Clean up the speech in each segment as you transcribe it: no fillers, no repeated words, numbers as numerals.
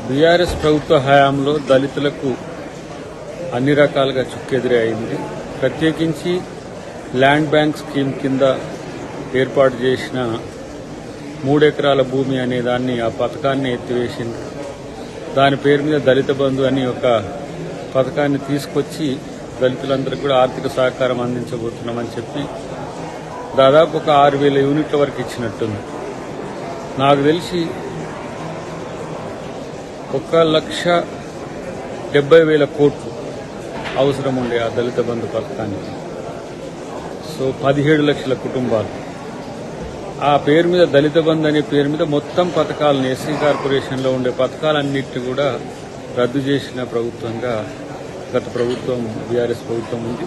BRS ప్రభుత్వ హయాంలో దళితులకు అన్ని రకాలుగా చుక్కెదురే అయింది. ప్రత్యేకించి ల్యాండ్ బ్యాంక్ స్కీమ్ కింద ఏర్పాటు చేసిన 3 ఎకరాల భూమి అనే దాన్ని ఆ పథకాన్ని ఎత్తివేసింది. దాని పేరు మీద దళిత బంధు అని ఒక పథకాన్ని తీసుకొచ్చి దళితులందరికీ కూడా ఆర్థిక సహకారం అందించబోతున్నామని చెప్పి దాదాపు ఒక 6,000 యూనిట్ల వరకు ఇచ్చినట్టుంది. నాకు తెలిసి 1,70,000 కోట్లు అవసరం ఉండే ఆ దళిత బంధు పథకానికి. సో 17 లక్షల కుటుంబాలు ఆ పేరు మీద దళిత బంధు అనే పేరు మీద మొత్తం పథకాలను ఎస్సీ కార్పొరేషన్లో ఉండే పథకాలన్నింటినీ కూడా రద్దు చేసిన ప్రభుత్వంగా గత ప్రభుత్వం బీఆర్ఎస్ ప్రభుత్వం ఉంది.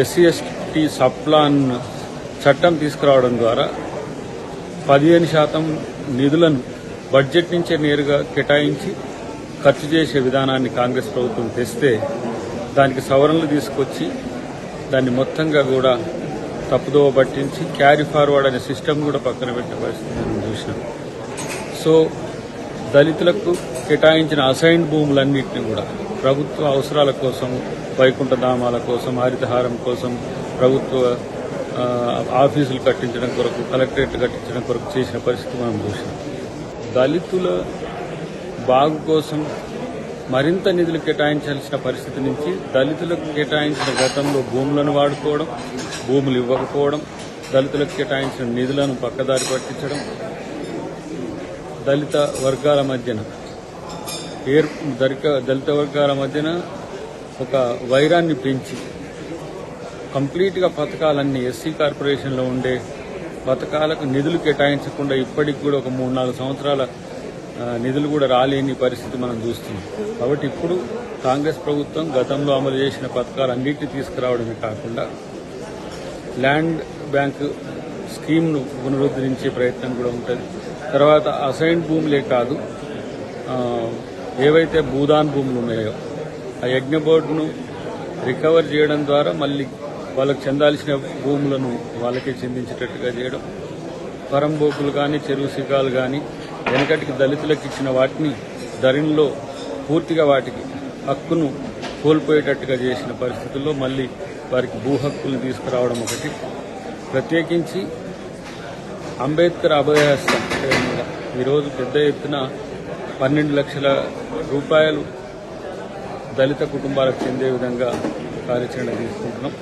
ఎస్సీ ఎస్టీ సప్లాన్ చట్టం తీసుకురావడం ద్వారా 15% నిధులను బడ్జెట్ నుంచే నేరుగా కేటాయించి ఖర్చు చేసే విధానాన్ని కాంగ్రెస్ ప్రభుత్వం తెస్తే దానికి సవరణలు తీసుకొచ్చి దాన్ని మొత్తంగా కూడా తప్పుదోవ పట్టించి క్యారీ ఫార్వర్డ్ అనే సిస్టమ్ కూడా పక్కన పెట్టే పరిస్థితి మనం చూసినాం. సో దళితులకు కేటాయించిన అసైన్డ్ భూములన్నింటినీ కూడా ప్రభుత్వ అవసరాల కోసం, వైకుంఠ ధామాల కోసం, హరితహారం కోసం, ప్రభుత్వ ఆఫీసులు కట్టించడం కొరకు, కలెక్టరేట్లు కట్టించడం కొరకు చేసిన పరిస్థితి మనం చూసినాం. దళితుల బాగు కోసం మరింత నిధులు కేటాయించాల్సిన పరిస్థితి నుంచి దళితులకు కేటాయించిన గతంలో భూములను వాడుకోవడం, భూములు ఇవ్వకపోవడం, దళితులకు కేటాయించిన నిధులను పక్కదారి పట్టించడం, దళిత వర్గాల మధ్యన ఒక వైరాన్ని పెంచి కంప్లీట్గా పథకాలన్నీ ఎస్సీ కార్పొరేషన్లో ఉండే పథకాలకు నిధులు కేటాయించకుండా ఇప్పటికి కూడా ఒక 3-4 సంవత్సరాల నిధులు కూడా రాలేని పరిస్థితి మనం చూస్తున్నాం. కాబట్టి ఇప్పుడు కాంగ్రెస్ ప్రభుత్వం గతంలో అమలు చేసిన పథకాలన్నింటినీ తీసుకురావడమే కాకుండా ల్యాండ్ బ్యాంక్ స్కీమ్ను పునరుద్ధరించే ప్రయత్నం కూడా ఉంటుంది. తర్వాత అసైన్డ్ భూములే కాదు, ఏవైతే భూదాన్ భూములు ఉన్నాయో ఆ యజ్ఞ బోర్డును రికవర్ చేయడం ద్వారా మళ్ళీ వాళ్ళకు చెందాల్సిన భూములను వాళ్ళకే చెందించేటట్టుగా చేయడం, పరంబోకులు కానీ, చెరువు శిఖాలు కానీ వెనకటికి దళితులకు ఇచ్చిన వాటిని ధరణిలో పూర్తిగా వాటికి హక్కును కోల్పోయేటట్టుగా చేసిన పరిస్థితుల్లో మళ్ళీ వారికి భూ హక్కులు తీసుకురావడం ఒకటి. ప్రత్యేకించి అంబేద్కర్ అభయహస్తం ఈరోజు పెద్ద ఎత్తున 12 లక్షల రూపాయలు దళిత కుటుంబాలకు చెందే విధంగా కార్యాచరణ తీసుకుంటున్నాం.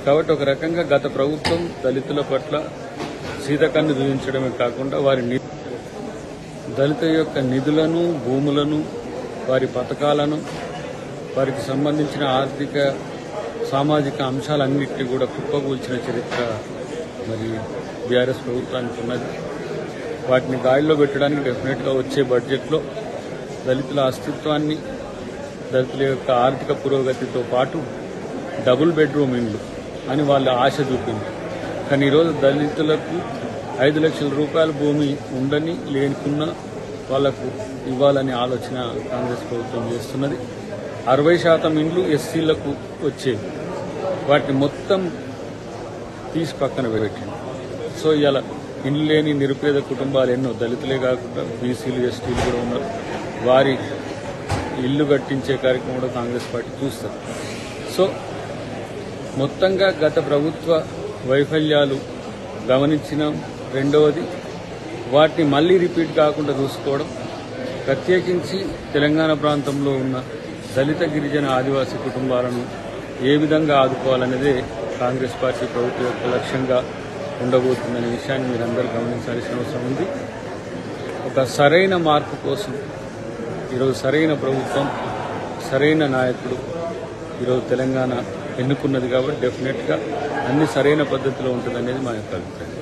కాబట్టి ఒక రకంగా గత ప్రభుత్వం దళితుల పట్ల సీతకన్ను చూపించడమే కాకుండా వారి దళిత యొక్క నిధులను, భూములను, వారి పథకాలను, వారికి సంబంధించిన ఆర్థిక సామాజిక అంశాలన్నింటినీ కూడా కుప్పకూల్చిన చరిత్ర మరి బీఆర్ఎస్ ప్రభుత్వానికి ఉన్నది. వాటిని గాడిలో పెట్టడానికి డెఫినెట్గా వచ్చే బడ్జెట్లో దళితుల అస్తిత్వాన్ని, దళితుల యొక్క ఆర్థిక పురోగతితో పాటు డబుల్ బెడ్రూమ్ ఇండ్లు అని వాళ్ళ ఆశ చూపింది. కానీ ఈరోజు దళితులకు 5 లక్షల రూపాయల భూమి ఉండని లేకున్నా వాళ్లకు ఇవ్వాలనే ఆలోచన కాంగ్రెస్ ప్రభుత్వం చేస్తున్నది. 60% ఇండ్లు ఎస్సీలకు వచ్చేవి, వాటిని మొత్తం తీసి పక్కన పెట్టింది. సో ఇలా ఇండ్లు లేని నిరుపేద కుటుంబాలు ఎన్నో, దళితులే కాకుండా బీసీలు, ఎస్టీలు కూడా ఉన్నారు. వారి ఇల్లు కట్టించే కార్యక్రమం కూడా కాంగ్రెస్ పార్టీ చూస్తారు. సో మొత్తంగా గత ప్రభుత్వ వైఫల్యాలు గమనించినాం. రెండవది వాటిని మళ్లీ రిపీట్ కాకుండా చూసుకోవడం, ప్రత్యేకించి తెలంగాణ ప్రాంతంలో ఉన్న దళిత, గిరిజన, ఆదివాసీ కుటుంబాలను ఏ విధంగా ఆదుకోవాలనేదే కాంగ్రెస్ పార్టీ ప్రభుత్వం యొక్క లక్ష్యంగా ఉండబోతుందనే విషయాన్ని మీరందరూ గమనించాల్సిన అవసరం ఉంది. ఒక సరైన మార్పు కోసం ఈరోజు సరైన ప్రభుత్వం, సరైన నాయకుడు ఈరోజు తెలంగాణ ఎన్నుకున్నది. కాబట్టి డెఫినెట్గా అన్ని సరైన పద్ధతిలో ఉంటుందనేది మా యొక్క అభిప్రాయం.